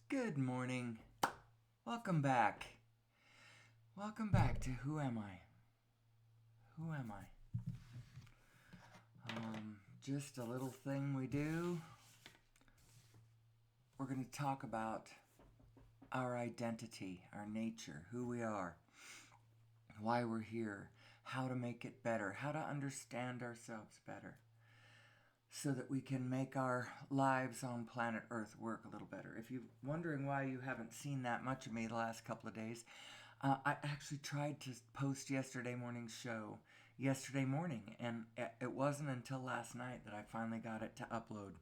Good morning. Welcome back. Welcome back to Who Am I? Who am I? Just a little thing we do. We're going to talk about our identity, our nature, who we are, why we're here, how to make it better, how to understand ourselves better, so that we can make our lives on planet Earth work a little better. If you're wondering why you haven't seen that much of me the last couple of days, I actually tried to post yesterday morning's show yesterday morning, and it wasn't until last night that I finally got it to upload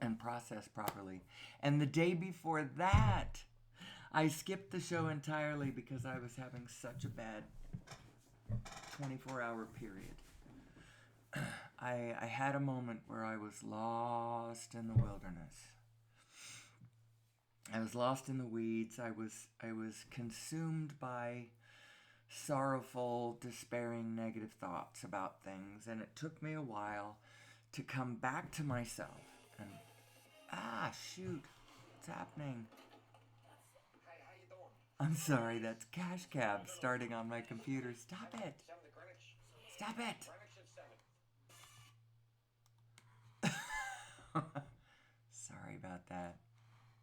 and process properly. And the day before that, I skipped the show entirely because I was having such a bad 24-hour period. I had a moment where I was lost in the wilderness. I was lost in the weeds. I was consumed by sorrowful, despairing, negative thoughts about things, and it took me a while to come back to myself. And shoot, what's happening? Hey, how you doing? I'm sorry, that's Cash Cab starting on my computer. Stop it! 7 to Greenwich. Stop it! Greenwich at 7. Sorry about that.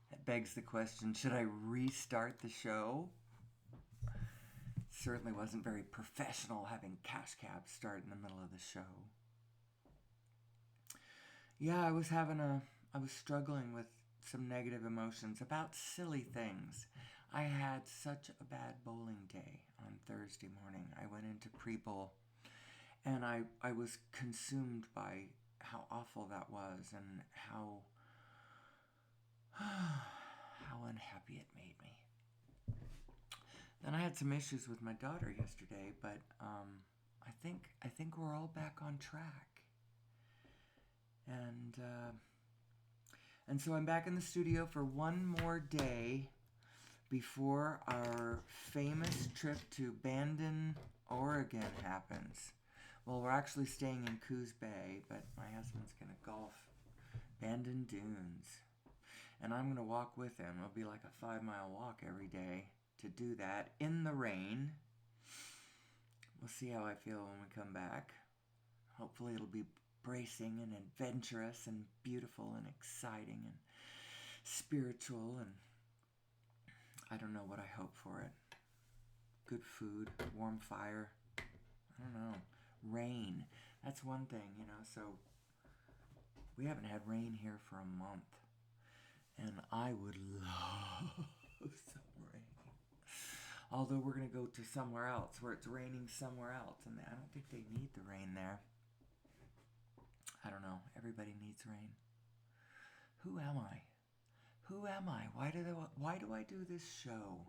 That begs the question, should I restart the show? It certainly wasn't very professional having Cash Cab start in the middle of the show. Yeah, I was struggling with some negative emotions about silly things. I had such a bad bowling day on Thursday morning. I went into pre-bowl, and I was consumed by how awful that was and how unhappy it made me. Then I had some issues with my daughter yesterday, but I think we're all back on track. And so I'm back in the studio for one more day before our famous trip to Bandon, Oregon happens. Well, we're actually staying in Coos Bay, but my husband's going to golf Bandon Dunes. And I'm going to walk with him. It'll be like a 5-mile walk every day to do that in the rain. We'll see how I feel when we come back. Hopefully it'll be bracing and adventurous and beautiful and exciting and spiritual, and I don't know what I hope for it. Good food, warm fire, I don't know, rain. That's one thing, so we haven't had rain here for a month, and I would love some rain. Although we're going to go to somewhere else where it's raining somewhere else, and I don't think they need the rain there. I don't know. Everybody needs rain. Who am I? Who am I? Why do I do this show?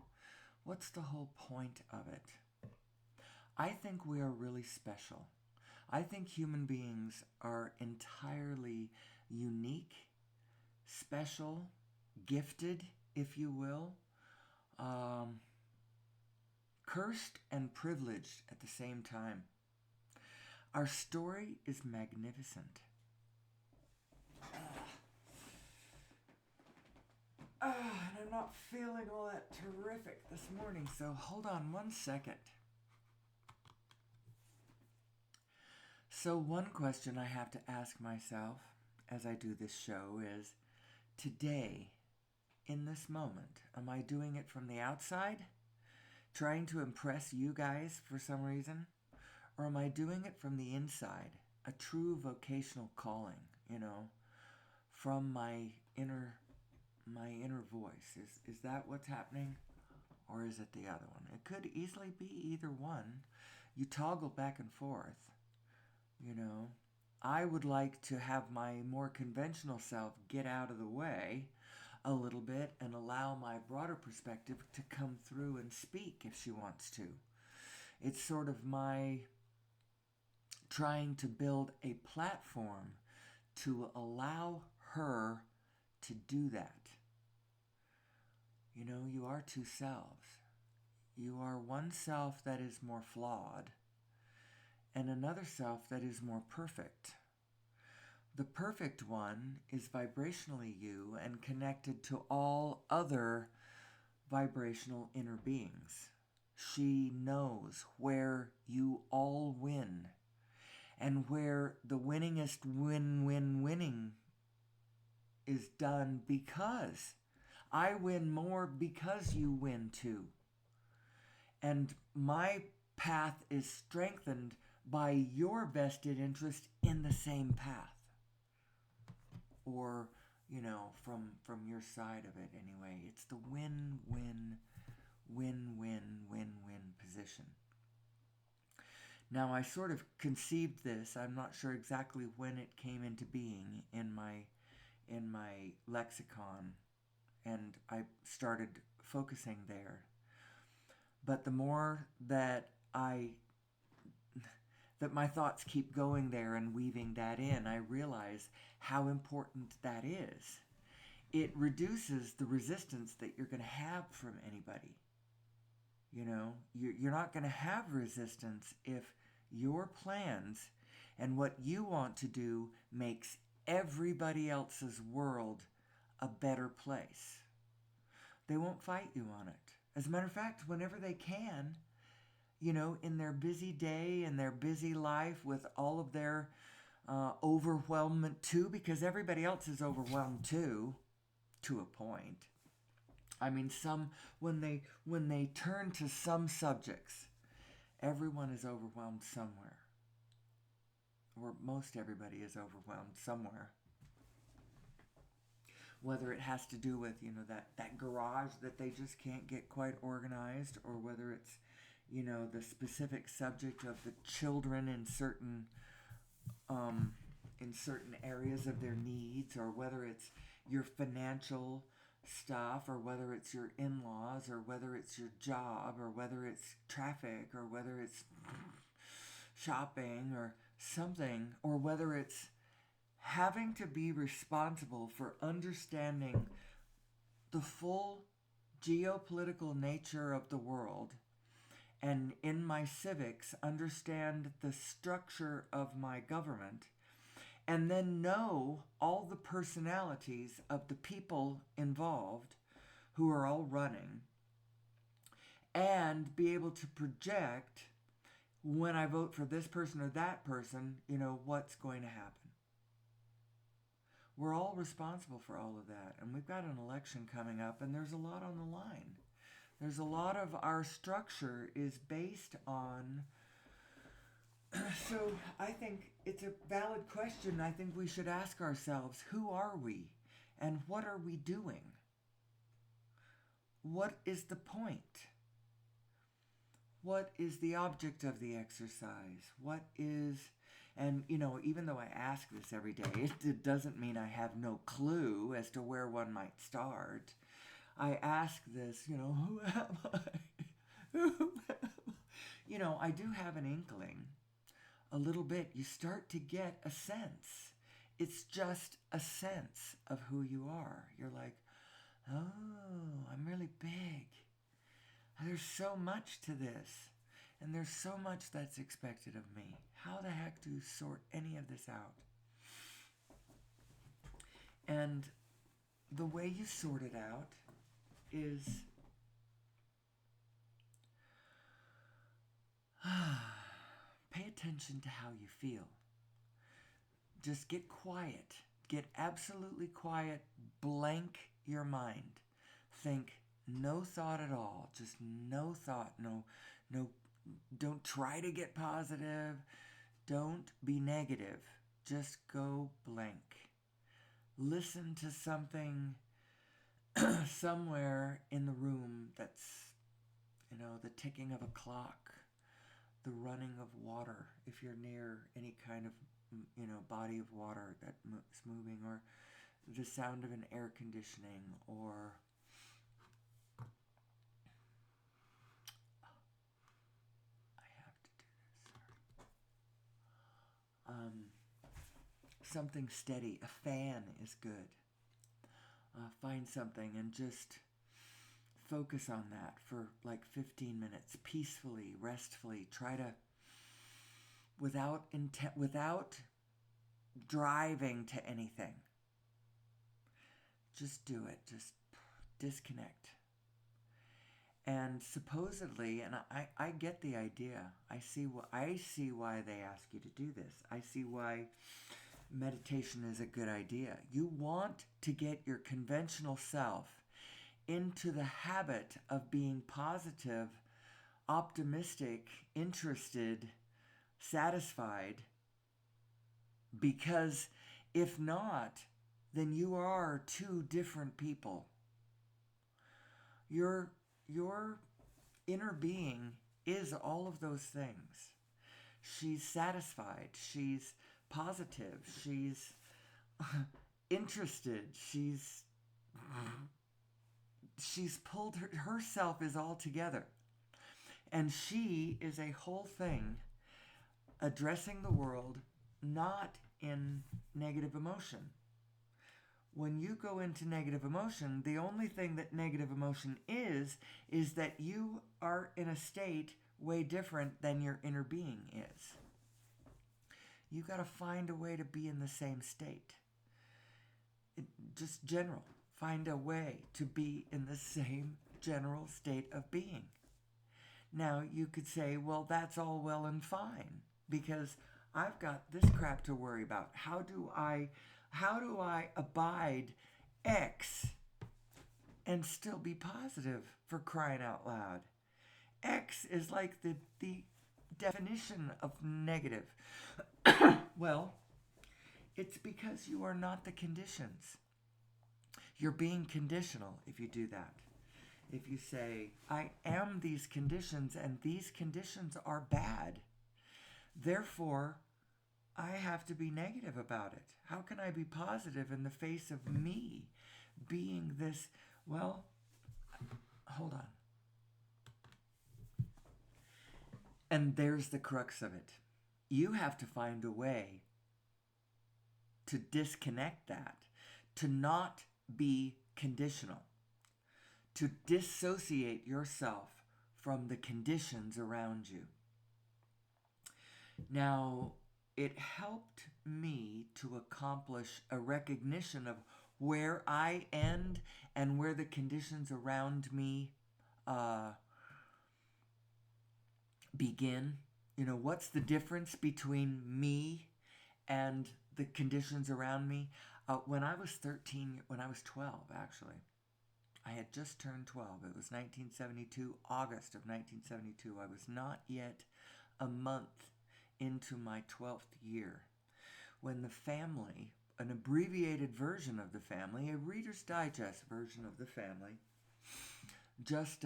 What's the whole point of it? I think we are really special. I think human beings are entirely unique, special, gifted, if you will, cursed and privileged at the same time. Our story is magnificent. And I'm not feeling all that terrific this morning, so hold on one second. So one question I have to ask myself as I do this show is, today, in this moment, am I doing it from the outside, trying to impress you guys for some reason? Or am I doing it from the inside, a true vocational calling, from my inner voice? Is that what's happening? Or is it the other one? It could easily be either one. You toggle back and forth, I would like to have my more conventional self get out of the way a little bit and allow my broader perspective to come through and speak if she wants to. It's sort of my trying to build a platform to allow her to do that. You are two selves. You are one self that is more flawed and another self that is more perfect. The perfect one is vibrationally you and connected to all other vibrational inner beings. She knows where you all win and where the winningest winning is done, because I win more because you win too. And my path is strengthened by your vested interest in the same path. Or, from your side of it anyway. It's the win-win position. Now, I sort of conceived this. I'm not sure exactly when it came into being in my lexicon, and I started focusing there. But the more that my thoughts keep going there and weaving that in, I realize how important that is. It reduces the resistance that you're going to have from anybody. You're not going to have resistance if your plans and what you want to do makes everybody else's world a better place. They won't fight you on it. As a matter of fact, whenever they can, in their busy day and their busy life with all of their overwhelmment too, because everybody else is overwhelmed too, to a point. I mean, when they turn to some subjects, everyone is overwhelmed somewhere, or most everybody is overwhelmed somewhere. Whether it has to do with that garage that they just can't get quite organized, or whether it's the specific subject of the children in certain areas of their needs, or whether it's your financial stuff, or whether it's your in-laws, or whether it's your job, or whether it's traffic, or whether it's shopping or something, or whether it's having to be responsible for understanding the full geopolitical nature of the world, and in my civics understand the structure of my government, and then know all the personalities of the people involved who are all running, and be able to project, when I vote for this person or that person, what's going to happen. We're all responsible for all of that, and we've got an election coming up, and there's a lot on the line. There's a lot of our structure is based on. So I think it's a valid question. I think we should ask ourselves, who are we and what are we doing? What is the point? What is the object of the exercise? What is, and even though I ask this every day, it doesn't mean I have no clue as to where one might start. I ask this, who am I? Who am I? I do have an inkling. A little bit. You start to get a sense. It's just a sense of who you are. You're like, oh, I'm really big. There's so much to this. And there's so much that's expected of me. How the heck do you sort any of this out? And the way you sort it out is pay attention to how you feel. Just get quiet. Get absolutely quiet. Blank your mind. Think no thought at all. Just no thought. No. Don't try to get positive. Don't be negative. Just go blank. Listen to something somewhere in the room that's, the ticking of a clock, the running of water, if you're near any kind of, body of water that's moving, or the sound of an air conditioning, or I have to do this, sorry. Something steady. A fan is good. Find something and just focus on that for like 15 minutes, peacefully, restfully. Try to, without driving to anything. Just do it. Just disconnect. And supposedly, and I get the idea. I see why they ask you to do this. I see why meditation is a good idea. You want to get your conventional self into the habit of being positive, optimistic, interested, satisfied, because if not, then you are two different people. Your inner being is all of those things. She's satisfied, she's positive, she's interested, she's pulled herself is all together. And she is a whole thing addressing the world not in negative emotion. When you go into negative emotion, the only thing that negative emotion is that you are in a state way different than your inner being is. You got to find a way to be in the same state. Just general. Find a way to be in the same general state of being. Now, you could say, well, that's all well and fine because I've got this crap to worry about. How do I abide X and still be positive, for crying out loud? X is like the definition of negative. Well, it's because you are not the conditions. You're being conditional if you do that. If you say, I am these conditions and these conditions are bad, therefore, I have to be negative about it. How can I be positive in the face of me being this? Well, hold on. And there's the crux of it. You have to find a way to disconnect that, to not be conditional, to dissociate yourself from the conditions around you. Now, it helped me to accomplish a recognition of where I end and where the conditions around me begin. You know, what's the difference between me and the conditions around me? When I was 12 actually, I had just turned 12. It was 1972, August of 1972. I was not yet a month into my 12th year when the family, an abbreviated version of the family, a Reader's Digest version of the family, just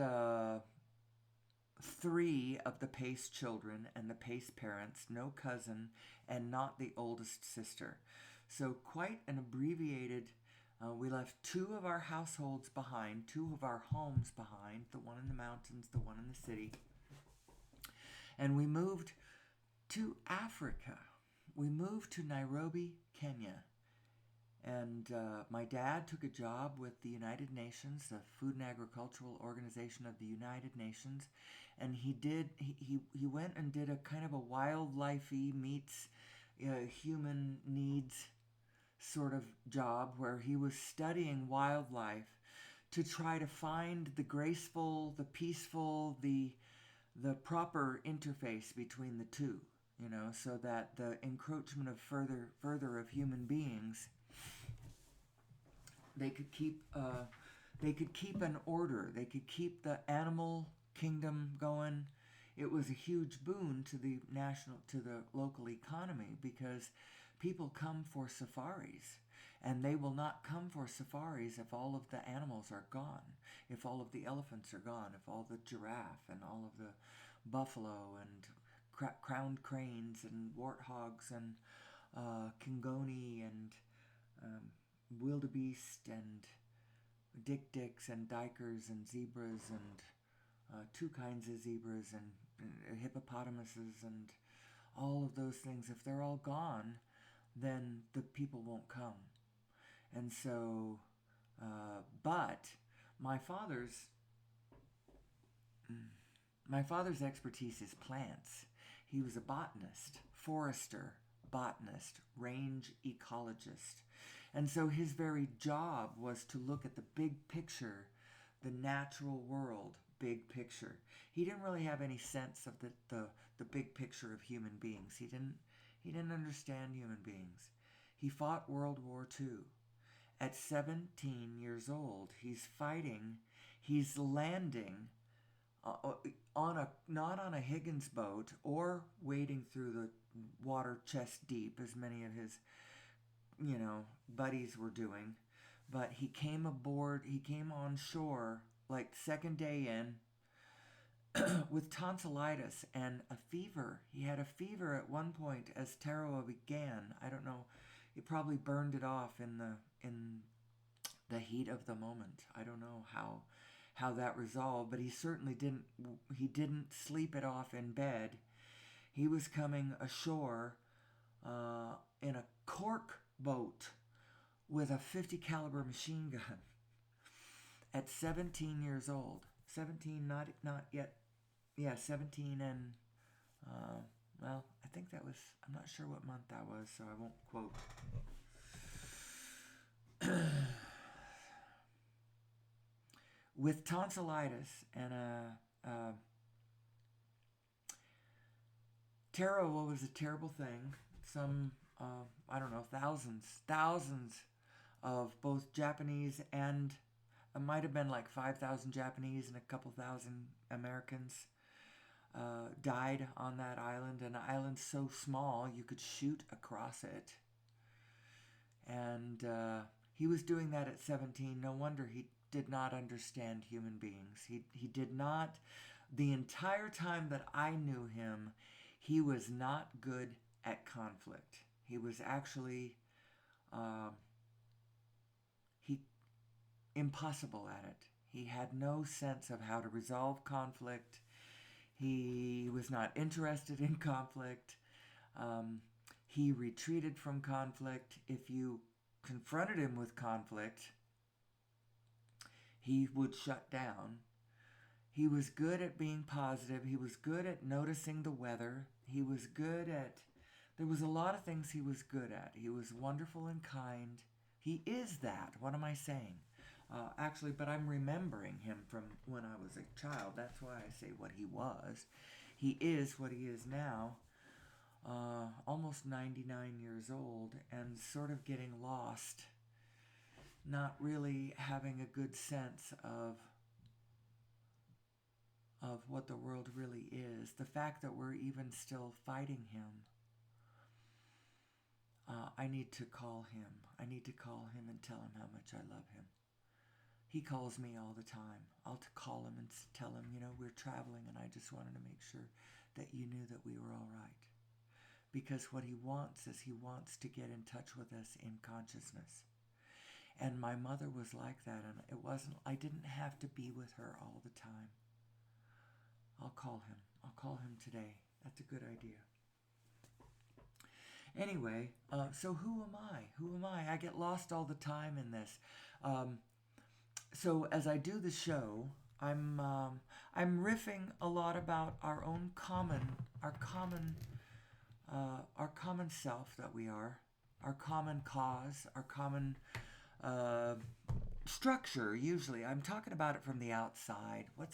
3 of the Pace children and the Pace parents, no cousin, and not the oldest sister. So quite an abbreviated, we left 2 of our households behind, 2 of our homes behind, the one in the mountains, the one in the city. And we moved to Africa. We moved to Nairobi, Kenya. And my dad took a job with the United Nations, the Food and Agricultural Organization of the United Nations, and he went and did a kind of a wildlife-y meets human needs sort of job where he was studying wildlife to try to find the graceful, the peaceful, the proper interface between the two, you know, so that the encroachment of further of human beings, they could keep an order. They could keep the animal kingdom going. It was a huge boon to the local economy because people come for safaris, and they will not come for safaris if all of the animals are gone, if all of the elephants are gone, if all the giraffe and all of the buffalo and crowned cranes and warthogs and kingoni and wildebeest and dik-diks and dikers and zebras and 2 kinds of zebras and hippopotamuses and all of those things. If they're all gone, then the people won't come. And so, but my father's expertise is plants. He was a botanist, forester, botanist, range ecologist. And so his very job was to look at the big picture, the natural world, big picture. He didn't really have any sense of the big picture of human beings. He didn't understand human beings. He fought World War II. At 17 years old, he's fighting, he's landing on a not on a Higgins boat or wading through the water chest deep as many of his buddies were doing, but he came aboard, he came on shore like second day in with tonsillitis and a fever. He had a fever at one point as Tarawa began. I don't know, it probably burned it off in the heat of the moment. I don't know how that resolved, but he didn't sleep it off in bed. He was coming ashore in a cork boat with a 50 caliber machine gun at 17 years old. 17, not yet. Yeah, 17 and well, I think that was, I'm not sure what month that was, so I won't quote. With tonsillitis and Tarawa was a terrible thing. Some, I don't know, thousands of both Japanese and it might have been like 5,000 Japanese and a couple thousand Americans died on that island. An island so small you could shoot across it. And he was doing that at 17. No wonder he did not understand human beings. He did not, the entire time that I knew him, he was not good at conflict. He was actually impossible at it. He had no sense of how to resolve conflict. He was not interested in conflict. He retreated from conflict. If you confronted him with conflict, he would shut down. He was good at being positive. He was good at noticing the weather. He was good at, there was a lot of things he was good at. He was wonderful and kind. He is that. What am I saying? Actually, but I'm remembering him from when I was a child. That's why I say what he was. He is what he is now. Almost 99 years old and sort of getting lost. Not really having a good sense of what the world really is. The fact that we're even still fighting him. I need to call him. I need to call him and tell him how much I love him. He calls me all the time. I'll call him and tell him, we're traveling and I just wanted to make sure that you knew that we were all right. Because what he wants is he wants to get in touch with us in consciousness. And my mother was like that, and I didn't have to be with her all the time. I'll call him. I'll call him today. That's a good idea. Anyway, so who am I? Who am I? I get lost all the time in this. So as I do the show, I'm riffing a lot about our common self that we are, our common cause, our common structure. Usually, I'm talking about it from the outside. What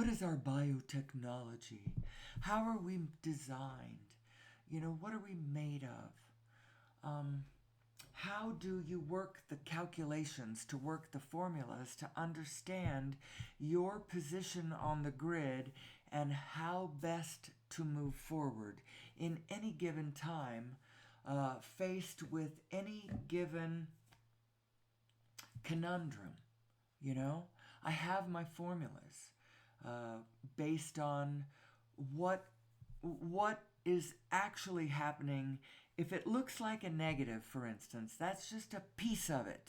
is our biotechnology? How are we designed? What are we made of? How do you work the calculations, to work the formulas, to understand your position on the grid and how best to move forward in any given time, faced with any given conundrum? I have my formulas based on what is actually happening. If it looks like a negative, for instance, that's just a piece of it.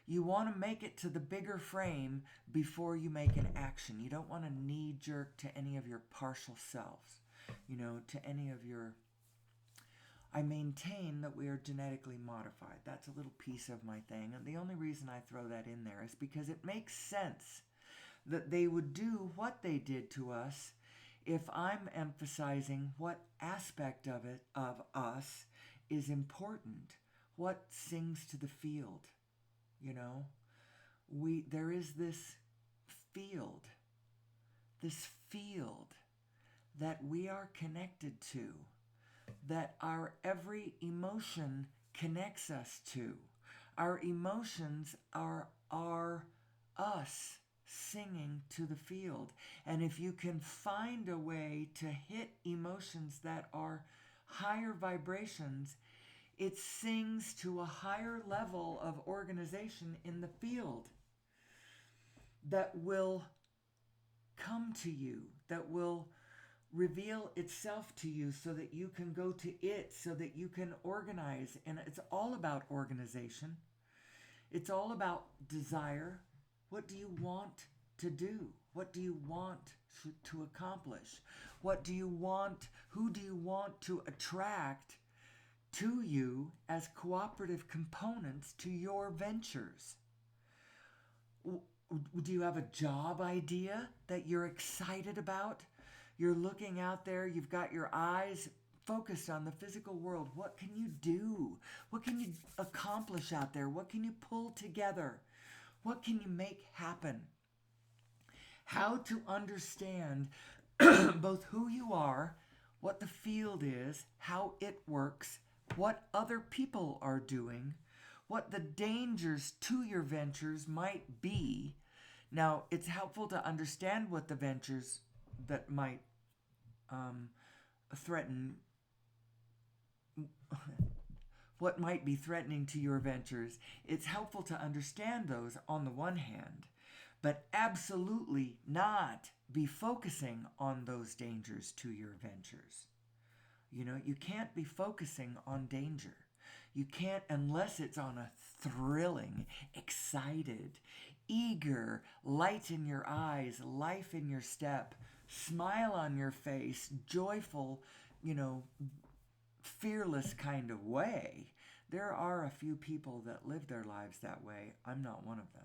You want to make it to the bigger frame before you make an action. You don't want to knee jerk to any of your partial selves, to any of your... I maintain that we are genetically modified. That's a little piece of my thing. And the only reason I throw that in there is because it makes sense that they would do what they did to us if I'm emphasizing what aspect of it, of us, is important, what sings to the field, you know? There is field, this field that we are connected to, that our every emotion connects us to. Our emotions are us singing to the field. And if you can find a way to hit emotions that are higher vibrations, it sings to a higher level of organization in the field that will come to you, that will reveal itself to you so that you can go to it, so that you can organize. And it's all about organization. It's all about desire. What do you want to do? What do you want to accomplish? What do you want? Who do you want to attract to you as cooperative components to your ventures? Do you have a job idea that you're excited about? You're looking out there, you've got your eyes focused on the physical world. What can you do? What can you accomplish out there? What can you pull together? What can you make happen? How to understand both who you are, what the field is, how it works, what other people are doing, what the dangers to your ventures might be. Now, it's helpful to understand what the ventures that might threaten, what might be threatening to your ventures. It's helpful to understand those on the one hand, but absolutely not be focusing on those dangers to your ventures. You know, you can't be focusing on danger. You can't unless it's on a thrilling, excited, eager, light in your eyes, life in your step, smile on your face, joyful, fearless kind of way. There are a few people that live their lives that way. I'm not one of them.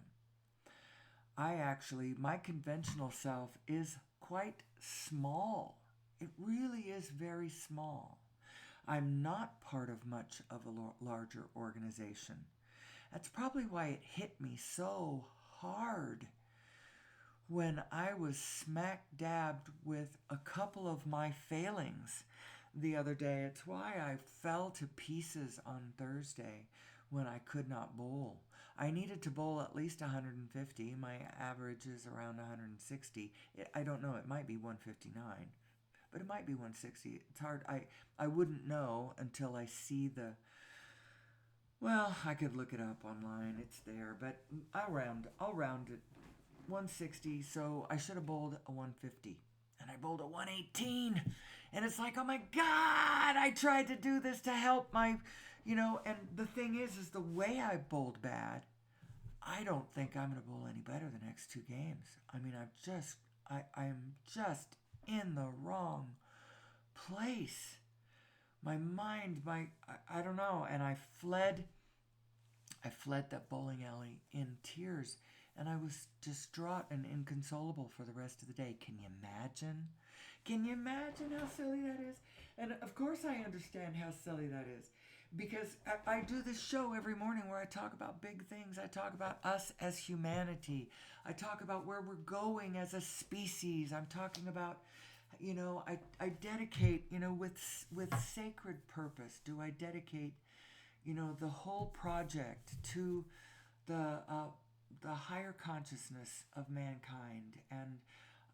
My conventional self is quite small. It really is very small. I'm not part of much of a larger organization. That's probably why it hit me so hard when I was smack dabbed with a couple of my failings the other day. It's why I fell to pieces on Thursday when I could not bowl. I needed to bowl at least 150. My average is around 160. I don't know. It might be 159, but it might be 160. It's hard. I wouldn't know until I see well, I could look it up online. It's there, but I'll round it 160. So I should have bowled a 150, and I bowled a 118. And it's like, oh my God, I tried to do this to help my, and the thing is the way I bowled bad, I don't think I'm going to bowl any better the next two games. I mean, I'm just in the wrong place. My mind, I don't know. And I fled that bowling alley in tears. And I was distraught and inconsolable for the rest of the day. Can you imagine? Can you imagine how silly that is? And of course I understand how silly that is. Because I do this show every morning where I talk about big things. I talk about us as humanity. I talk about where we're going as a species. I'm talking about, I dedicate, with sacred purpose, do I dedicate, the whole project to the higher consciousness of mankind and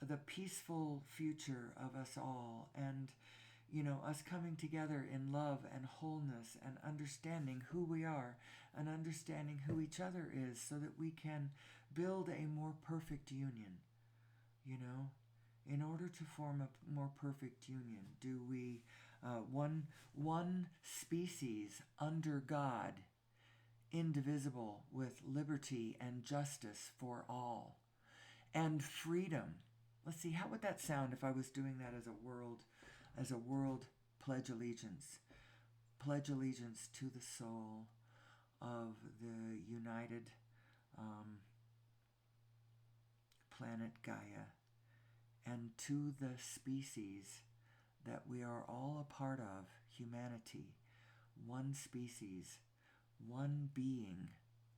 the peaceful future of us all, and us coming together in love and wholeness and understanding who we are and understanding who each other is, so that we can build a more perfect union. In order to form a more perfect union, do we one species under God, indivisible, with liberty and justice for all, and freedom. Let's see, how would that sound if I was doing that as a world pledge allegiance? Pledge allegiance to the soul of the united planet Gaia, and to the species that we are all a part of, humanity, one species, one being,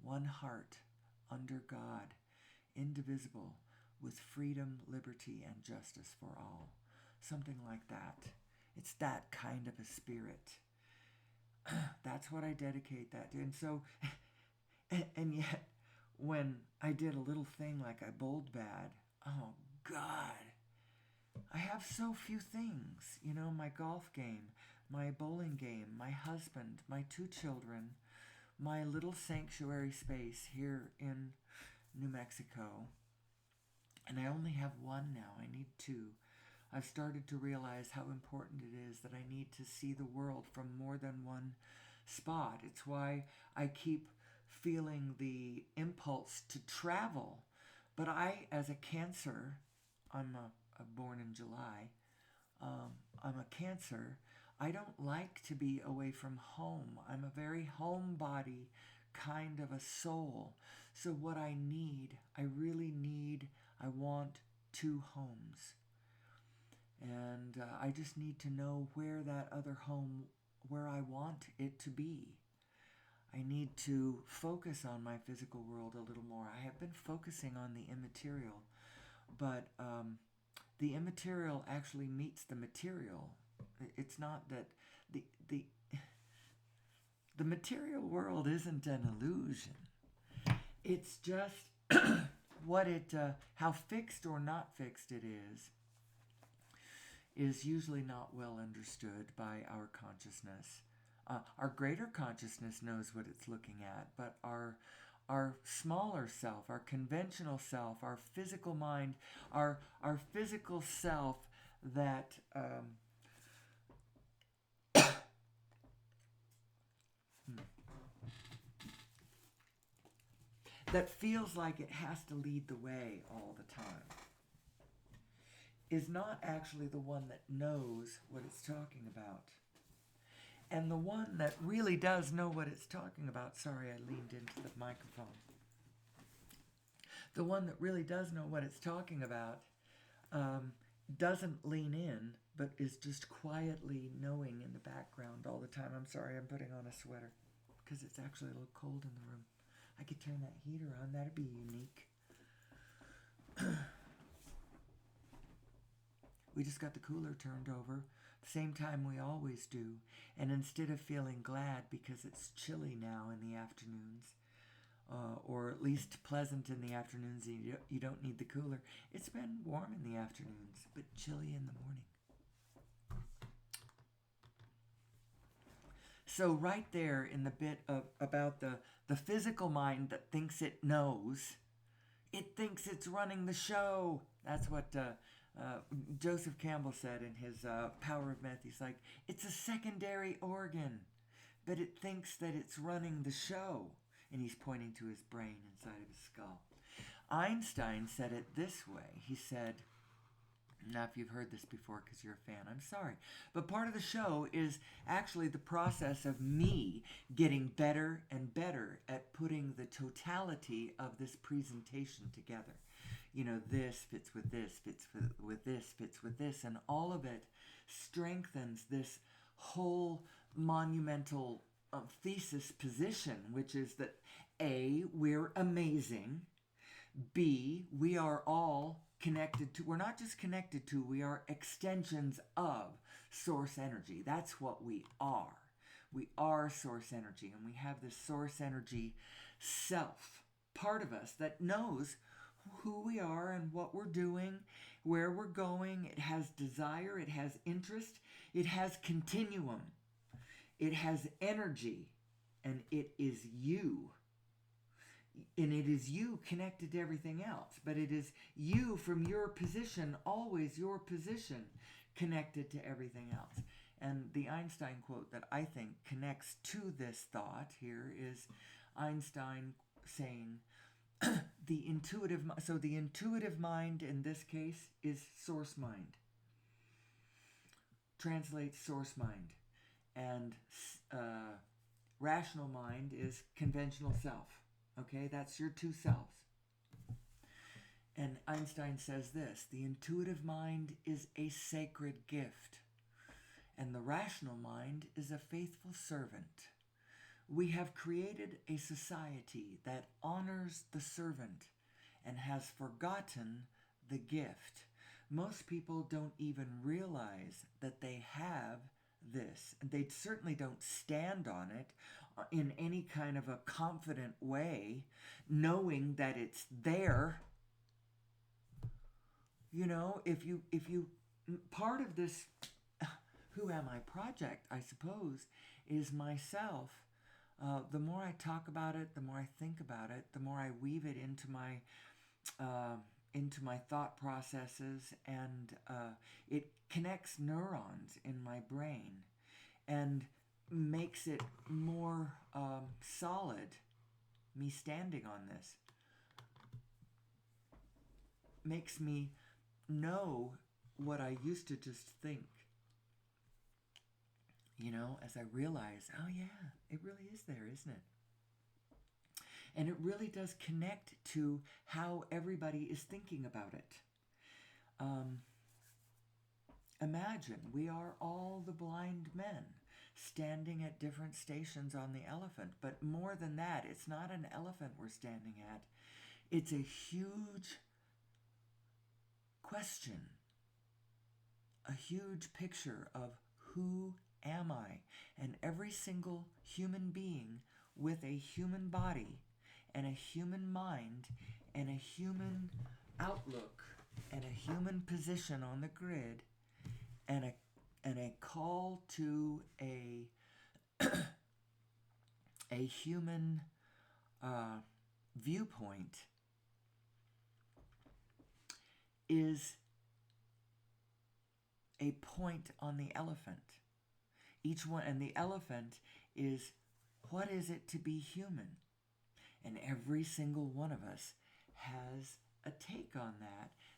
one heart, under God, indivisible, with freedom, liberty, and justice for all. Something like that. It's that kind of a spirit. That's what I dedicate that to. And so, and yet, when I did a little thing like I bowled bad, oh God, I have so few things. You know, my golf game, my bowling game, my husband, my 2 children, my little sanctuary space here in New Mexico. And I only have one now. I need 2. I've started to realize how important it is that I need to see the world from more than one spot. It's why I keep feeling the impulse to travel. But I, as a Cancer, I'm born in July, I'm a Cancer. I don't like to be away from home. I'm a very homebody kind of a soul. So what I need, I really need, I want 2 homes. And I just need to know where that other home, where I want it to be. I need to focus on my physical world a little more. I have been focusing on the immaterial, but the immaterial actually meets the material. It's not that the the material world isn't an illusion. It's just what it how fixed or not fixed it is usually not well understood by our consciousness. Our greater consciousness knows what it's looking at, but our smaller self, our conventional self, our physical mind, our physical self that that feels like it has to lead the way all the time is not actually the one that knows what it's talking about. And the one that really does know what it's talking about, sorry, I leaned into the microphone. The one that really does know what it's talking about doesn't lean in, but is just quietly knowing in the background all the time. I'm sorry, I'm putting on a sweater because it's actually a little cold in the room. I could turn that heater on. That'd be unique. We just got the cooler turned over, the same time we always do. And instead of feeling glad because it's chilly now in the afternoons, or at least pleasant in the afternoons, you don't need the cooler. It's been warm in the afternoons, but chilly in the morning. So right there in the bit about the physical mind that thinks it knows, it thinks it's running the show. That's what Joseph Campbell said in his Power of Myth. He's like, it's a secondary organ, but it thinks that it's running the show. And he's pointing to his brain inside of his skull. Einstein said it this way. He said, now if you've heard this before because you're a fan, I'm sorry. But part of the show is actually the process of me getting better and better at putting the totality of this presentation together. You know, this fits with this, fits with this, fits with this, and all of it strengthens this whole monumental thesis position, which is that A, we're amazing, B, we are all connected to, we're not just connected to, we are extensions of source energy. That's what we are. We are source energy, and we have this source energy self, part of us that knows who we are and what we're doing, where we're going. It has desire, it has interest, it has continuum, it has energy, and it is you. And it is you connected to everything else, but it is you from your position, always your position, connected to everything else. And the Einstein quote that I think connects to this thought here is Einstein saying, the intuitive mind in this case is source mind. Translates source mind. And rational mind is conventional self. Okay, that's your 2 selves. And Einstein says this: the intuitive mind is a sacred gift, and the rational mind is a faithful servant. We have created a society that honors the servant and has forgotten the gift. Most people don't even realize that they have this. They certainly don't stand on it in any kind of a confident way, knowing that it's there. If you part of this who am I project, I suppose, is myself. The more I talk about it, the more I think about it, the more I weave it into my thought processes, and it connects neurons in my brain and makes it more solid. Me standing on this makes me know what I used to just think. As I realize, oh yeah, it really is there, isn't it? And it really does connect to how everybody is thinking about it. Um, Imagine we are all the blind men standing at different stations on the elephant. But more than that, it's not an elephant we're standing at. It's a huge question, a huge picture of who am I? And every single human being with a human body and a human mind and a human outlook and a human position on the grid and a call to a human viewpoint is a point on the elephant. Each one, and the elephant is, what is it to be human? And every single one of us has a take on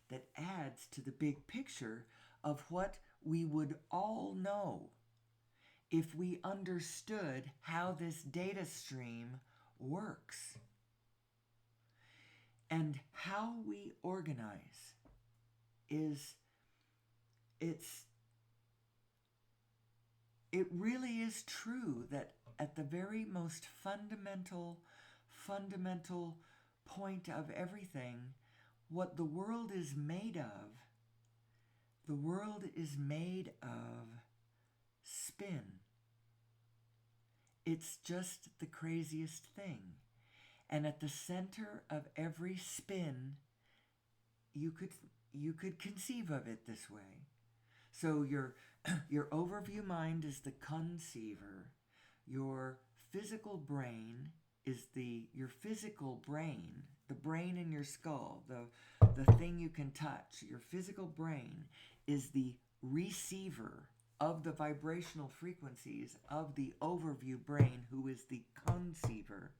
that adds to the big picture of what we would all know if we understood how this data stream works and how we organize. It really is true that at the very most fundamental point of everything, what the world is made of spin. It's just the craziest thing. And at the center of every spin, you could conceive of it this way. So your overview mind is the conceiver. Your physical brain is your physical brain, the brain in your skull, the thing you can touch. Your physical brain is the receiver of the vibrational frequencies of the overview brain, who is the conceiver.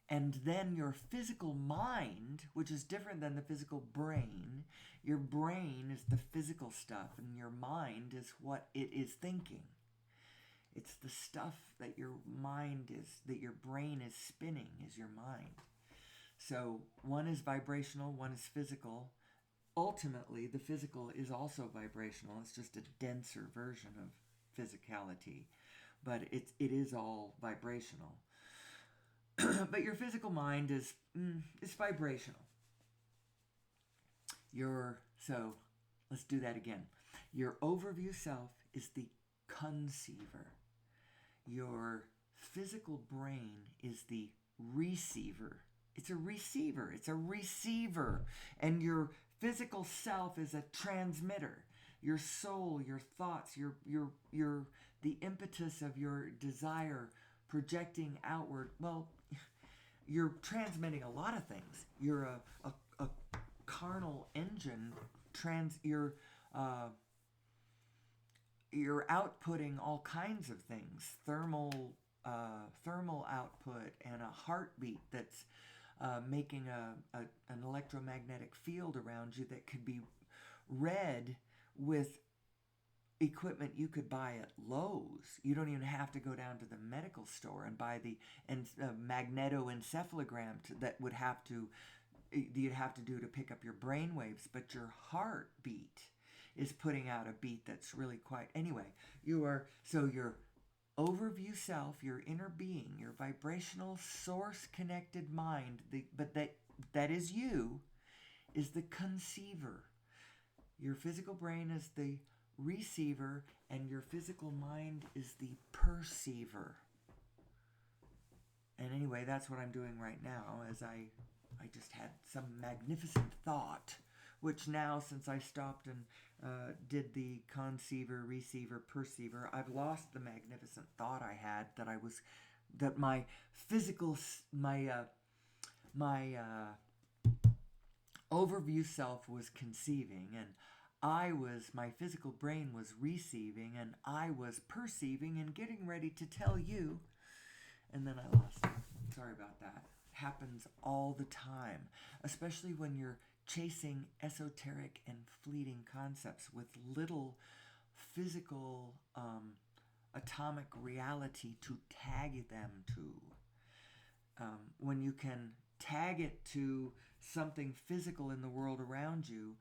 And then your physical mind, which is different than the physical brain, your brain is the physical stuff, and your mind is what it is thinking. It's the stuff that your brain is spinning, is your mind. So one is vibrational, one is physical. Ultimately, the physical is also vibrational. It's just a denser version of physicality, but it is all vibrational. But your physical mind is vibrational. So let's do that again. Your overview self is the conceiver. Your physical brain is the receiver. It's a receiver. It's a receiver. And your physical self is a transmitter. Your soul, your thoughts, the impetus of your desire projecting outward. Well, you're transmitting a lot of things. You're a carnal engine. You're outputting all kinds of things. Thermal output and a heartbeat that's making an electromagnetic field around you that could be read with equipment you could buy at Lowe's. You don't even have to go down to the medical store and buy the magnetoencephalogram that would have to you'd have to do to pick up your brain waves, but your heartbeat is putting out a beat that's really quite. Anyway, your overview self, your inner being, your vibrational source connected mind, but that is you, is the conceiver. Your physical brain is the receiver, and your physical mind is the perceiver. And anyway, that's what I'm doing right now, as I just had some magnificent thought, which now, since I stopped and did the conceiver, receiver, perceiver, I've lost the magnificent thought I had that my physical, my overview self was conceiving, and my physical brain was receiving, and I was perceiving and getting ready to tell you, and then I lost it. Sorry about that. It happens all the time, especially when you're chasing esoteric and fleeting concepts with little physical atomic reality to tag them to. When you can tag it to something physical in the world around you,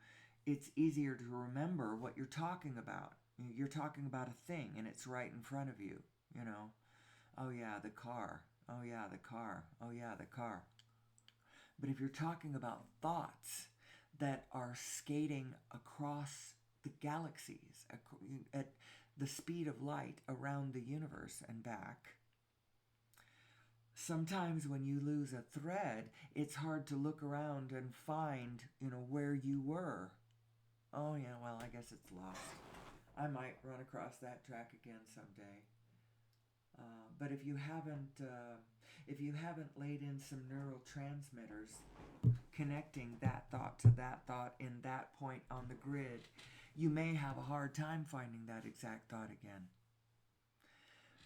it's easier to remember what you're talking about. You're talking about a thing, and it's right in front of you, you know. Oh yeah, the car. Oh yeah, the car. Oh yeah, the car. But if you're talking about thoughts that are skating across the galaxies at the speed of light around the universe and back, sometimes when you lose a thread, it's hard to look around and find, where you were. Oh yeah, well, I guess it's lost. I might run across that track again someday. But if you haven't laid in some neurotransmitters connecting that thought to that thought in that point on the grid, you may have a hard time finding that exact thought again.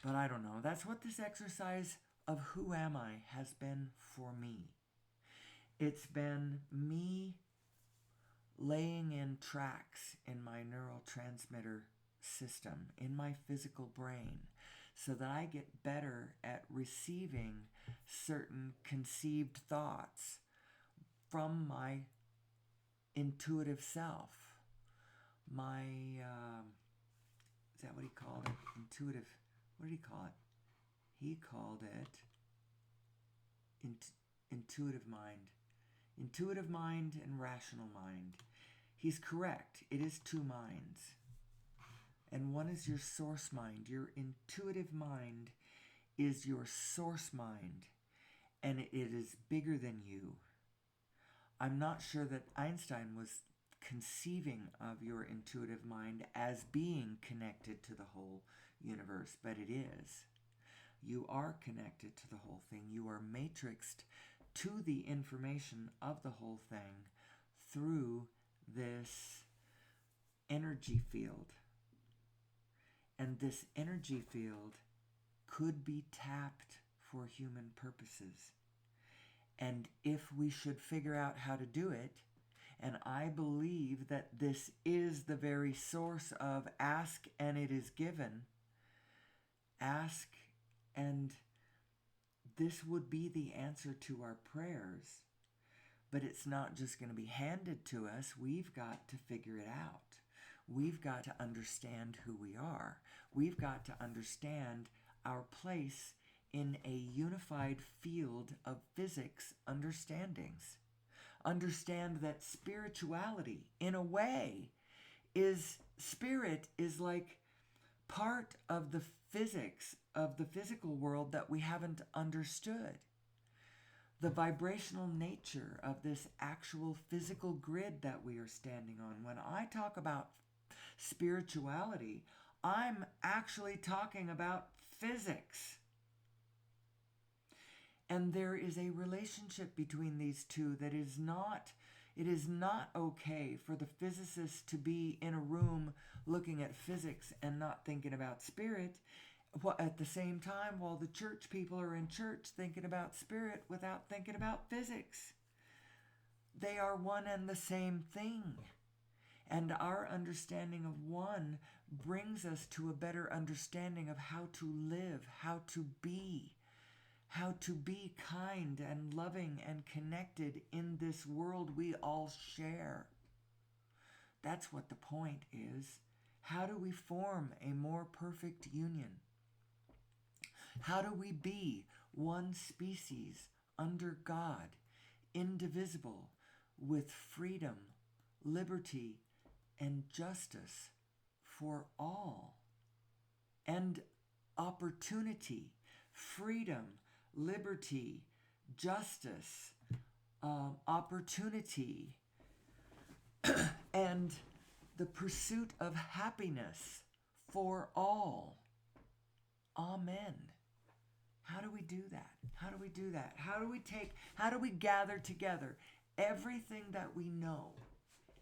But I don't know. That's what this exercise of who am I has been for me. It's been me laying in tracks in my neurotransmitter system, in my physical brain, so that I get better at receiving certain conceived thoughts from my intuitive self. My, is that what he called it? Intuitive, what did he call it? He called it intuitive mind. Intuitive mind and rational mind. He's correct. It is two minds. And one is your source mind. Your intuitive mind is your source mind, and it is bigger than you. I'm not sure that Einstein was conceiving of your intuitive mind as being connected to the whole universe, but it is. You are connected to the whole thing. You are matrixed to the information of the whole thing through this energy field. And this energy field could be tapped for human purposes. And if we should figure out how to do it, and I believe that this is the very source of ask and it is given, ask and this would be the answer to our prayers. But it's not just going to be handed to us. We've got to figure it out. We've got to understand who we are. We've got to understand our place in a unified field of physics understandings. Understand that spirituality, in a way, spirit is like part of the physics of the physical world that we haven't understood. The vibrational nature of this actual physical grid that we are standing on. When I talk about spirituality, I'm actually talking about physics. And there is a relationship between these two that is not, it is not okay for the physicist to be in a room looking at physics and not thinking about spirit, at the same time while the church people are in church thinking about spirit without thinking about physics. They are one and the same thing. And our understanding of one brings us to a better understanding of how to live, how to be, how to be kind and loving and connected in this world we all share. That's what the point is. How do we form a more perfect union? How do we be one species under God, indivisible, with freedom, liberty, and justice for all? And opportunity, freedom, liberty, justice, opportunity, and the pursuit of happiness for all. Amen. How do we do that? How do we do that? How do we gather together everything that we know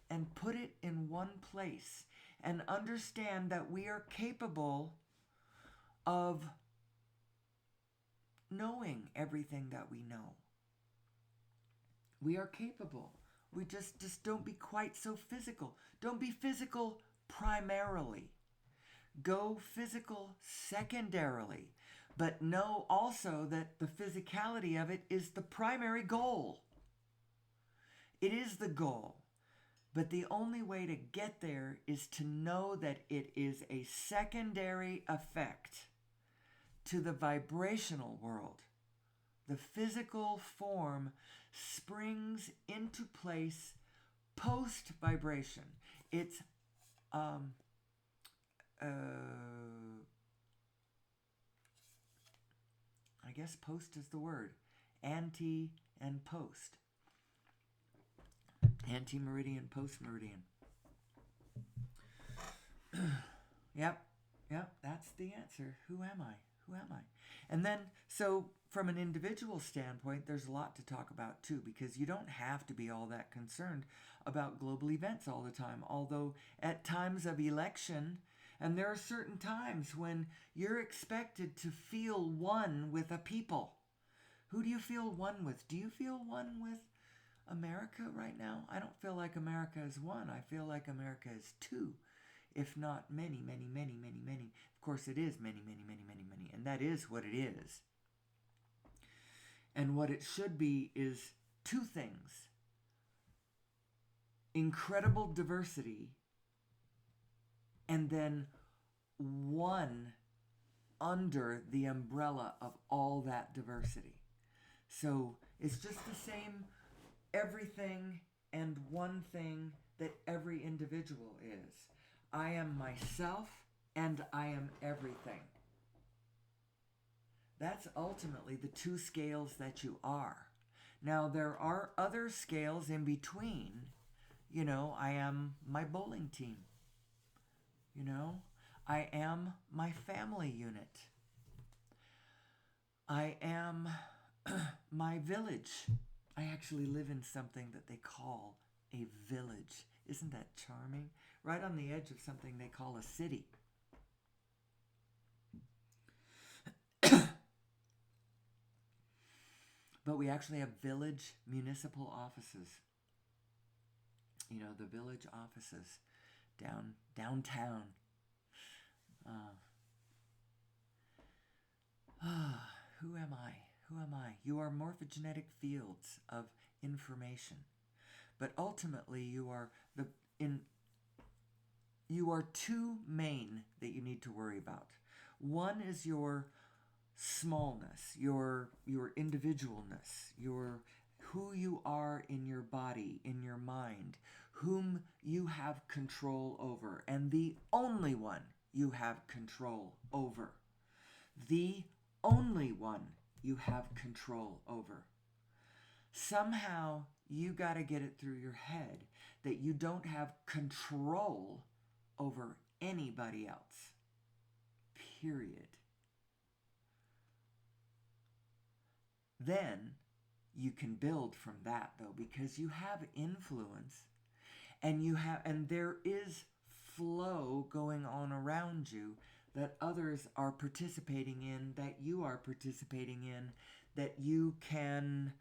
and put it in one place and understand that we are capable of knowing everything that we know? We are capable. We just don't be quite so physical. Don't be physical primarily. Go physical secondarily. But know also that the physicality of it is the primary goal. It is the goal. But the only way to get there is to know that it is a secondary effect to the vibrational world. The physical form springs into place post-vibration. It's I guess post is the word. Ante and post. Ante-meridian, post-meridian. Yep, that's the answer. Who am I? Who am I? And then, so from an individual standpoint, there's a lot to talk about too, because you don't have to be all that concerned about global events all the time. Although at times of election, and there are certain times when you're expected to feel one with a people. Who do you feel one with? Do you feel one with America right now? I don't feel like America is one. I feel like America is two, if not many, many, many, many, many. Of course, it is many, many, many, many, many. And that is what it is. And what it should be is two things: incredible diversity, and then one under the umbrella of all that diversity. So it's just the same everything and one thing that every individual is. I am myself and I am everything. That's ultimately the two scales that you are. Now, there are other scales in between. You know, I am my bowling team. You know, I am my family unit. I am my village. I actually live in something that they call a village. Isn't that charming? Right on the edge of something they call a city. But we actually have village municipal offices. You know, the village offices downtown. Who am I? Who am I? You are morphogenetic fields of information. But ultimately you are two main that you need to worry about. One is your smallness, your individualness, your who you are in your body, in your mind, whom you have control over, and the only one you have control over. The only one you have control over. Somehow you got to get it through your head that you don't have control over anybody else. Period. Then you can build from that, though, because you have influence and there is flow going on around you that others are participating in, that you are participating in, that you can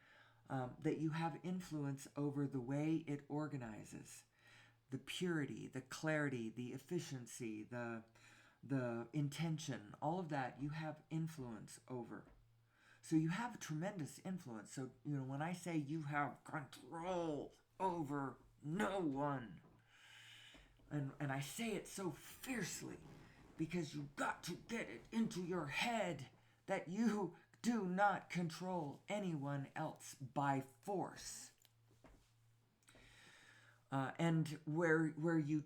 that you have influence over the way it organizes, the purity, the clarity, the efficiency, the intention, all of that you have influence over. So you have tremendous influence. So, when I say you have control over no one, and I say it so fiercely because you've got to get it into your head that you do not control anyone else by force. And where you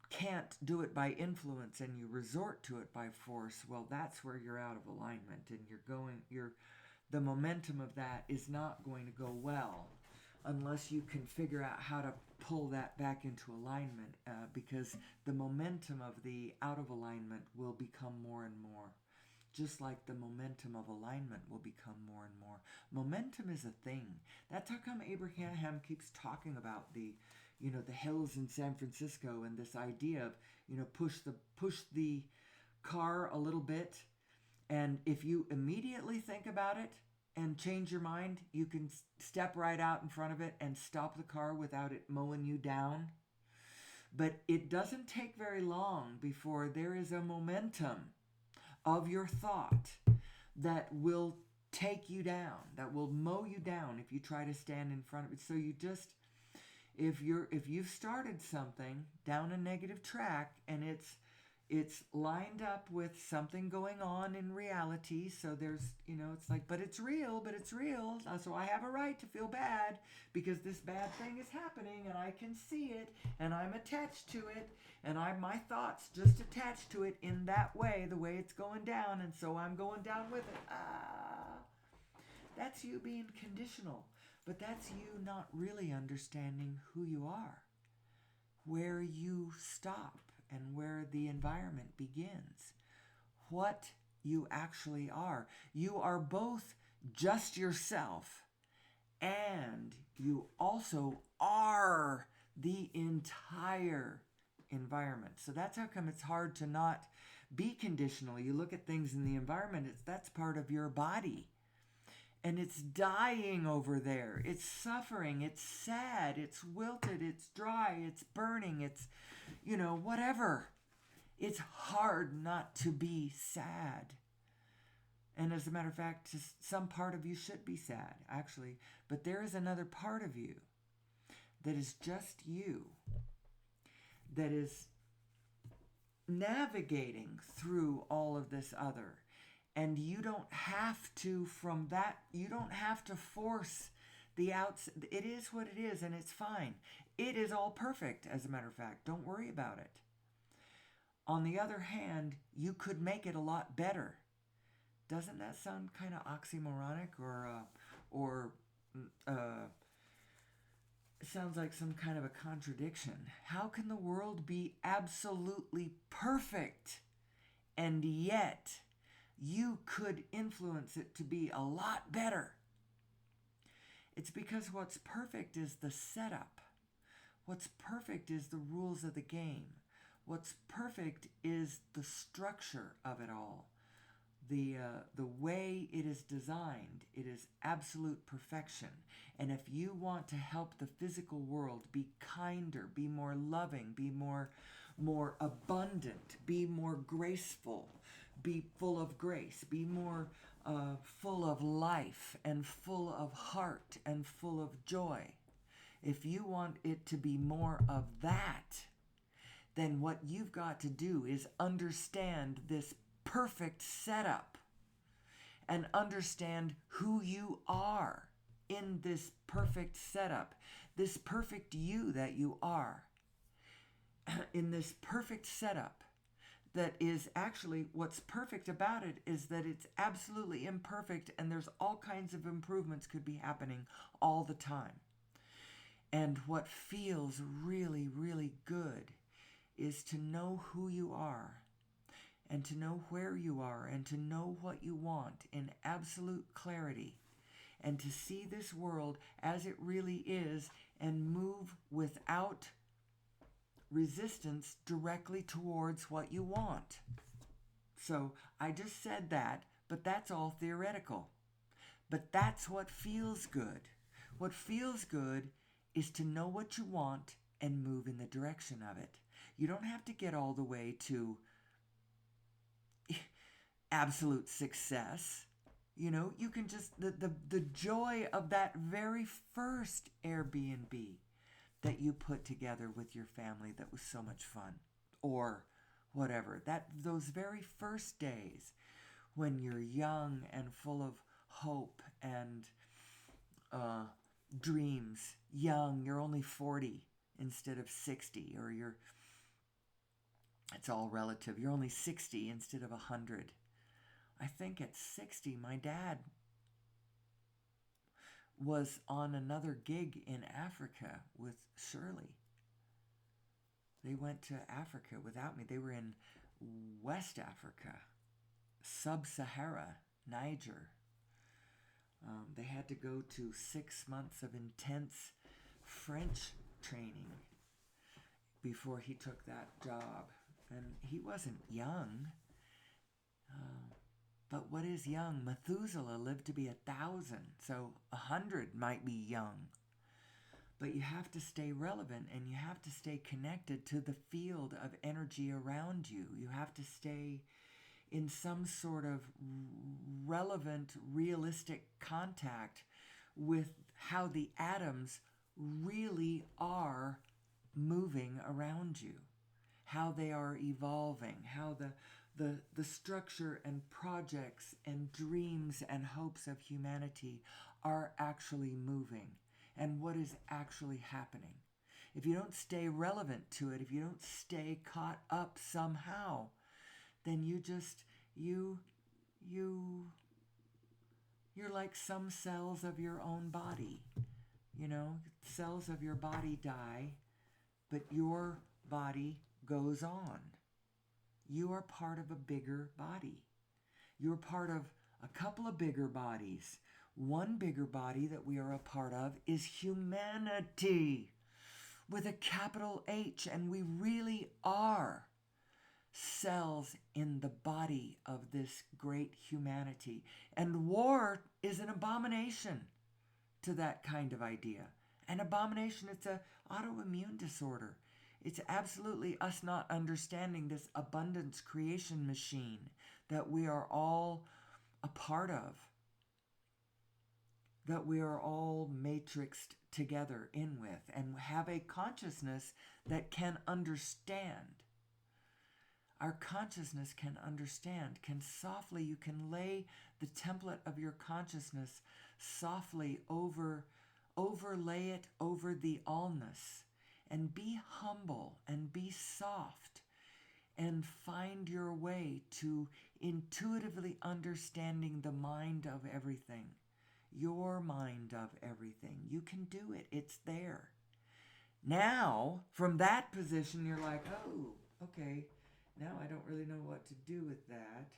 can't do it by influence and you resort to it by force, well, that's where you're out of alignment, and the momentum of that is not going to go well unless you can figure out how to pull that back into alignment, because the momentum of the out of alignment will become more and more, just like the momentum of alignment will become more and more. Momentum is a thing. That's how come Abraham keeps talking about the hills in San Francisco, and this idea of push the car a little bit, and if you immediately think about it and change your mind, you can step right out in front of it and stop the car without it mowing you down. But it doesn't take very long before there is a momentum of your thought that will take you down, that will mow you down if you try to stand in front of it. So if you've started something down a negative track, and it's lined up with something going on in reality, so there's it's like, but it's real, so I have a right to feel bad because this bad thing is happening and I can see it and I'm attached to it, and my thoughts just attached to it in that way, the way it's going down, and so I'm going down with it. That's you being conditional. But that's you not really understanding who you are, where you stop, and where the environment begins, what you actually are. You are both just yourself, and you also are the entire environment. So that's how come it's hard to not be conditional. You look at things in the environment, that's part of your body. And it's dying over there. It's suffering. It's sad. It's wilted. It's dry. It's burning. It's, whatever. It's hard not to be sad. And as a matter of fact, some part of you should be sad, actually. But there is another part of you that is just you, that is navigating through all of this other. And you don't have to, you don't have to force the outside. It is what it is, and it's fine. It is all perfect, as a matter of fact. Don't worry about it. On the other hand, you could make it a lot better. Doesn't that sound kind of oxymoronic, or it sounds like some kind of a contradiction? How can the world be absolutely perfect, and yet you could influence it to be a lot better? It's because what's perfect is the setup. What's perfect is the rules of the game. What's perfect is the structure of it all. The way it is designed, it is absolute perfection. And if you want to help the physical world be kinder, be more loving, be more abundant, be more graceful, be full of grace, be more full of life and full of heart and full of joy. If you want it to be more of that, then what you've got to do is understand this perfect setup and understand who you are in this perfect setup, this perfect you that you are, in this perfect setup. That is actually, what's perfect about it is that it's absolutely imperfect, and there's all kinds of improvements could be happening all the time. And what feels really, really good is to know who you are, and to know where you are, and to know what you want in absolute clarity, and to see this world as it really is and move without resistance directly towards what you want. So I just said that, but that's all theoretical. But that's what feels good. What feels good is to know what you want and move in the direction of it. You don't have to get all the way to absolute success. You know, you can just, the joy of that very first Airbnb that you put together with your family that was so much fun, or whatever, that those very first days when you're young and full of hope and uh, dreams. Young, you're only 40 instead of 60, or it's all relative, you're only 60 instead of 100. I think at 60 my dad was on another gig in Africa with Shirley. They went to Africa without me. They were in West Africa, Sub-Sahara, Niger. They had to go to 6 months of intense French training before he took that job. And he wasn't young. But what is young? Methuselah lived to be 1,000, so 100 might be young. But you have to stay relevant, and you have to stay connected to the field of energy around you. You have to stay in some sort of relevant, realistic contact with how the atoms really are moving around you, how they are evolving, how the structure and projects and dreams and hopes of humanity are actually moving, and what is actually happening. If you don't stay relevant to it, if you don't stay caught up somehow, then you you're like some cells of your own body. You know, cells of your body die, but your body goes on. You are part of a bigger body. You're part of a couple of bigger bodies. One bigger body that we are a part of is humanity with a capital H, and we really are cells in the body of this great humanity. And war is an abomination to that kind of idea. An abomination, it's an autoimmune disorder. It's absolutely us not understanding this abundance creation machine that we are all a part of, that we are all matrixed together in with, and have a consciousness that can understand. Our consciousness can understand, can softly, you can lay the template of your consciousness softly overlay it over the allness, and be humble and be soft, and find your way to intuitively understanding the mind of everything, your mind of everything. You can do it. It's there. Now, from that position, you're like, oh, okay, now I don't really know what to do with that.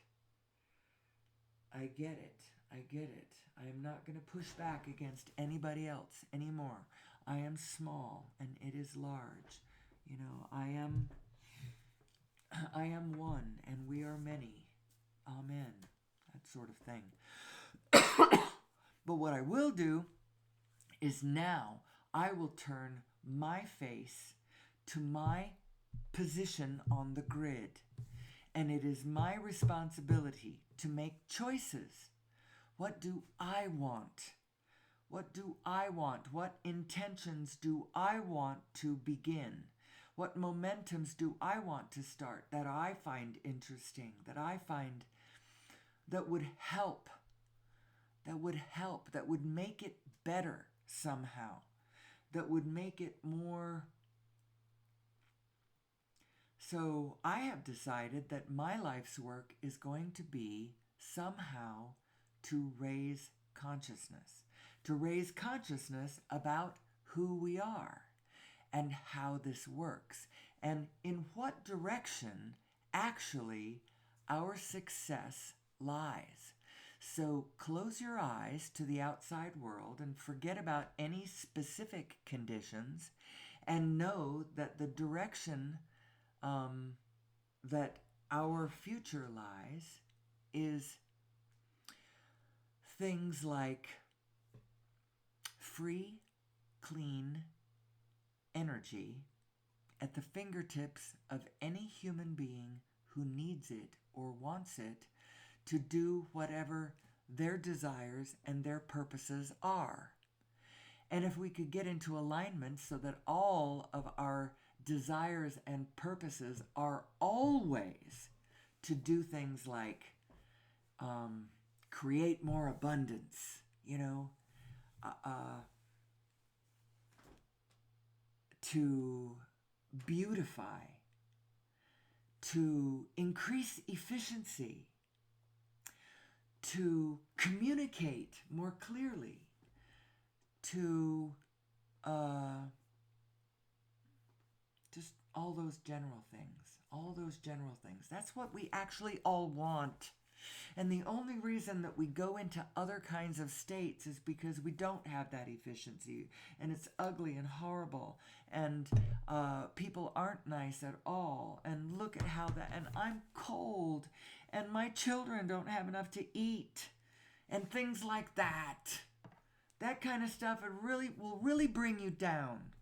I get it. I get it. I am not going to push back against anybody else anymore. I am small and it is large. You know, I am one and we are many. Amen. That sort of thing. But what I will do is now I will turn my face to my position on the grid. And it is my responsibility to make choices. What do I want? What do I want? What intentions do I want to begin? What momentums do I want to start that I find interesting, that I find that would help, that would make it better somehow, that would make it more. So I have decided that my life's work is going to be somehow to raise consciousness about who we are and how this works, and in what direction actually our success lies. So close your eyes to the outside world and forget about any specific conditions, and know that the direction that our future lies is things like free, clean energy at the fingertips of any human being who needs it or wants it to do whatever their desires and their purposes are. And if we could get into alignment so that all of our desires and purposes are always to do things like create more abundance, to beautify, to increase efficiency, to communicate more clearly, to just all those general things. All those general things. That's what we actually all want. And the only reason that we go into other kinds of states is because we don't have that efficiency. And it's ugly and horrible. And people aren't nice at all. And look at how that... And I'm cold. And my children don't have enough to eat. And things like that. That kind of stuff will really bring you down.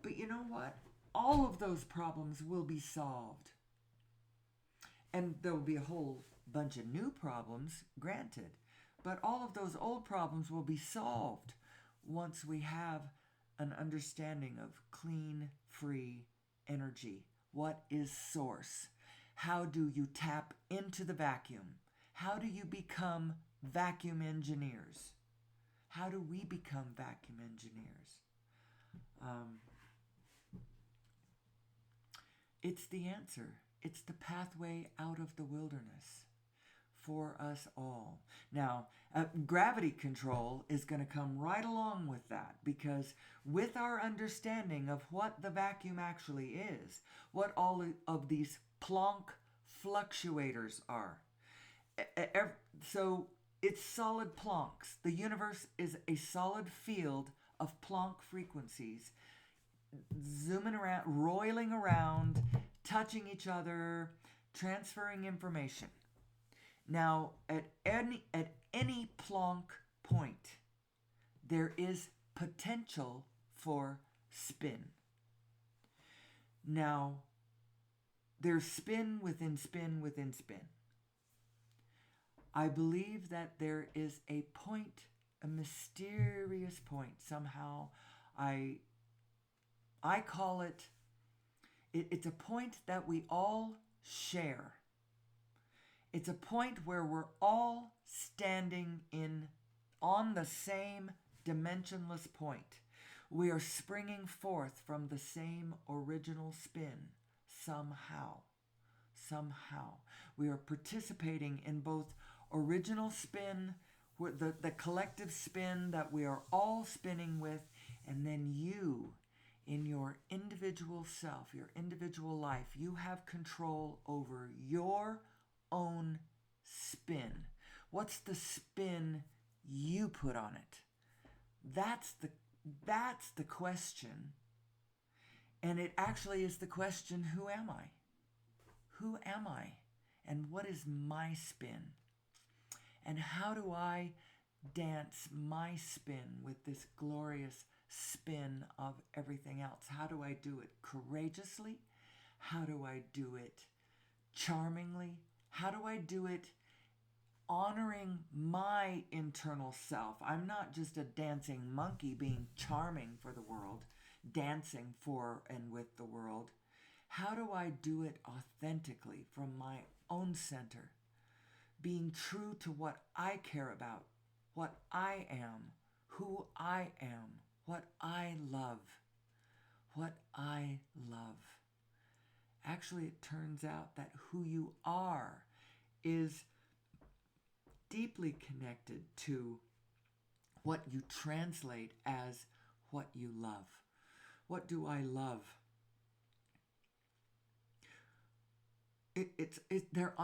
But you know what? All of those problems will be solved. And there will be a whole bunch of new problems, granted. But all of those old problems will be solved once we have an understanding of clean, free energy. What is source? How do you tap into the vacuum? How do you become vacuum engineers? How do we become vacuum engineers? It's the answer. It's the pathway out of the wilderness for us all. Now, gravity control is going to come right along with that, because with our understanding of what the vacuum actually is, what all of these Planck fluctuators are. So it's solid Plancks. The universe is a solid field of Planck frequencies, zooming around, roiling around, touching each other, transferring information. Now, at any Planck point, there is potential for spin. Now, there's spin within spin within spin. I believe that there is a point, a mysterious point. Somehow, I call it, it's a point that we all share. It's a point where we're all standing on the same dimensionless point. We are springing forth from the same original spin somehow. Somehow. We are participating in both original spin, the collective spin that we are all spinning with, and then you, in your individual self, your individual life, you have control over your own spin. What's the spin you put on it? That's the question. And it actually is the question, who am I? Who am I? And what is my spin? And how do I dance my spin with this glorious spin of everything else? How do I do it courageously? How do I do it charmingly? How do I do it honoring my internal self? I'm not just a dancing monkey being charming for the world, dancing for and with the world. How do I do it authentically from my own center? Being true to what I care about, what I am, who I am, what I love. What I love. Actually, it turns out that who you are is deeply connected to what you translate as what you love. What do I love?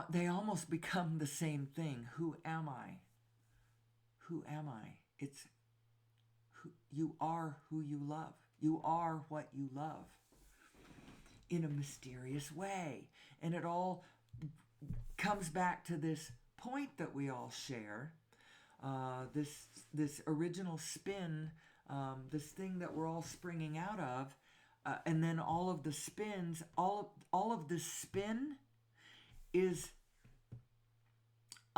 They almost become the same thing. Who am I? Who am I? It's you are who you love. You are what you love in a mysterious way. And it all comes back to this point that we all share, this original spin, this thing that we're all springing out of, and then all of the spins, all of the spin is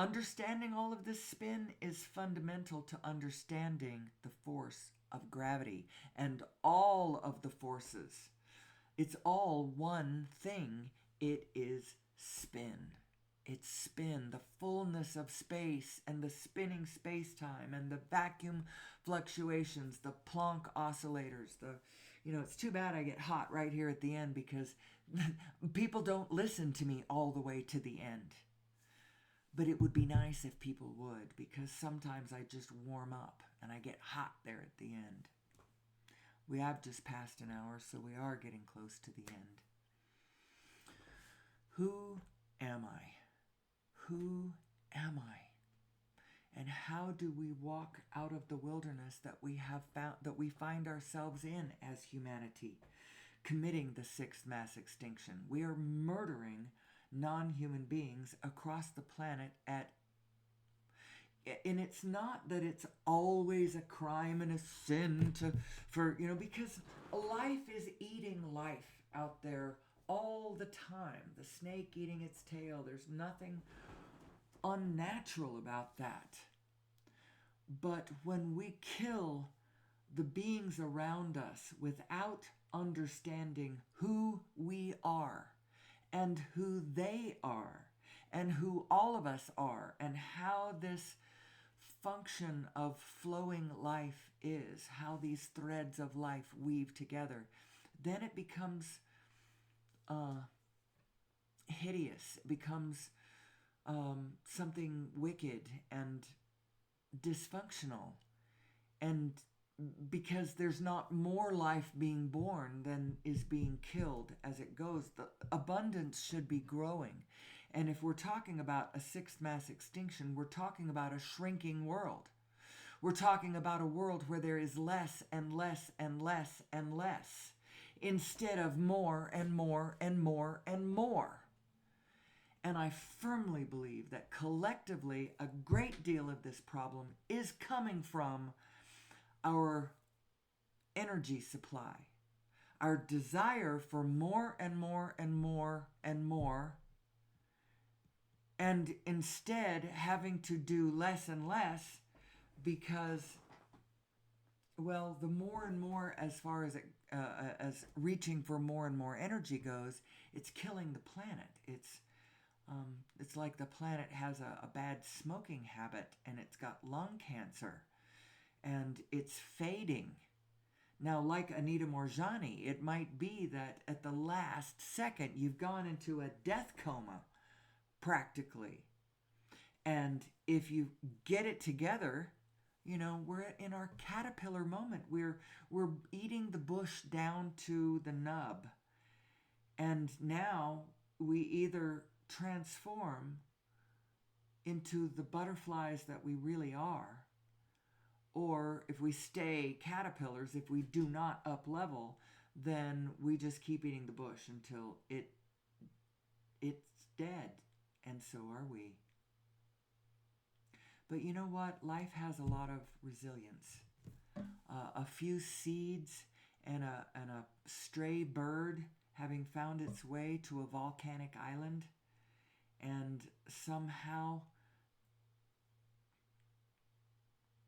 Understanding all of this spin is fundamental to understanding the force of gravity and all of the forces. It's all one thing. It is spin. It's spin, the fullness of space and the spinning space-time and the vacuum fluctuations, the Planck oscillators. It's too bad I get hot right here at the end because people don't listen to me all the way to the end. But it would be nice if people would, because sometimes I just warm up and I get hot there at the end. We have just passed an hour, so we are getting close to the end. Who am I? Who am I? And how do we walk out of the wilderness that we have found, that we find ourselves in as humanity, committing the sixth mass extinction? We are murdering non-human beings across the planet and it's not that it's always a crime and a sin because life is eating life out there all the time. The snake eating its tail. There's nothing unnatural about that. But when we kill the beings around us without understanding who we are and who they are and who all of us are and how this function of flowing life is, how these threads of life weave together, then it becomes hideous. It becomes something wicked and dysfunctional. And because there's not more life being born than is being killed as it goes, the abundance should be growing. And if we're talking about a sixth mass extinction, we're talking about a shrinking world. We're talking about a world where there is less and less and less and less, instead of more and more and more and more. And I firmly believe that collectively a great deal of this problem is coming from our energy supply, our desire for more and more and more and more, and instead having to do less and less because, well, the more and more, as far as as reaching for more and more energy goes, it's killing the planet. It's like the planet has a bad smoking habit and it's got lung cancer and it's fading. Now, like Anita Moorjani, it might be that at the last second you've gone into a death coma, practically. And if you get it together, we're in our caterpillar moment. We're eating the bush down to the nub. And now we either transform into the butterflies that we really are, or if we stay caterpillars, if we do not up level, then we just keep eating the bush until it's dead. And so are we. But you know what? Life has a lot of resilience. A few seeds and a stray bird having found its way to a volcanic island, and somehow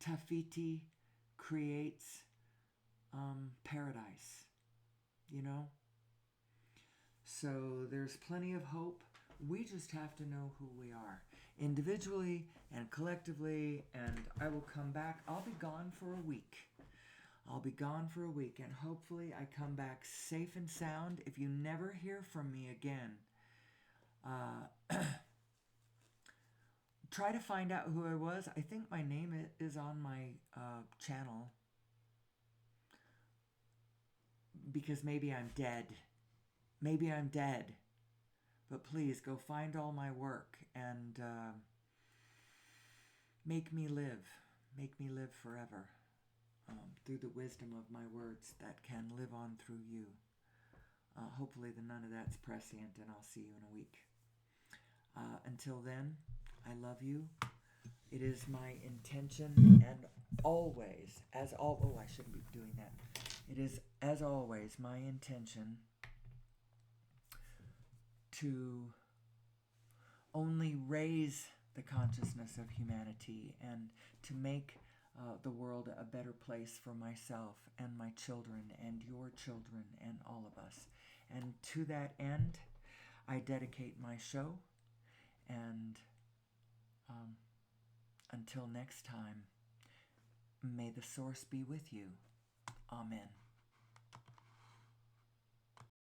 Tafiti creates paradise, So there's plenty of hope. We just have to know who we are, individually and collectively, and I will come back. I'll be gone for a week. And hopefully I come back safe and sound. If you never hear from me again, try to find out who I was. I think my name is on my channel, because maybe I'm dead. But please go find all my work and make me live forever through the wisdom of my words that can live on through you. Hopefully none of that's prescient, and I'll see you in a week. Until then, I love you. It is my intention, and always, I shouldn't be doing that. It is, as always, my intention to only raise the consciousness of humanity and to make the world a better place for myself and my children and your children and all of us. And to that end, I dedicate my show. And until next time, may the source be with you. Amen.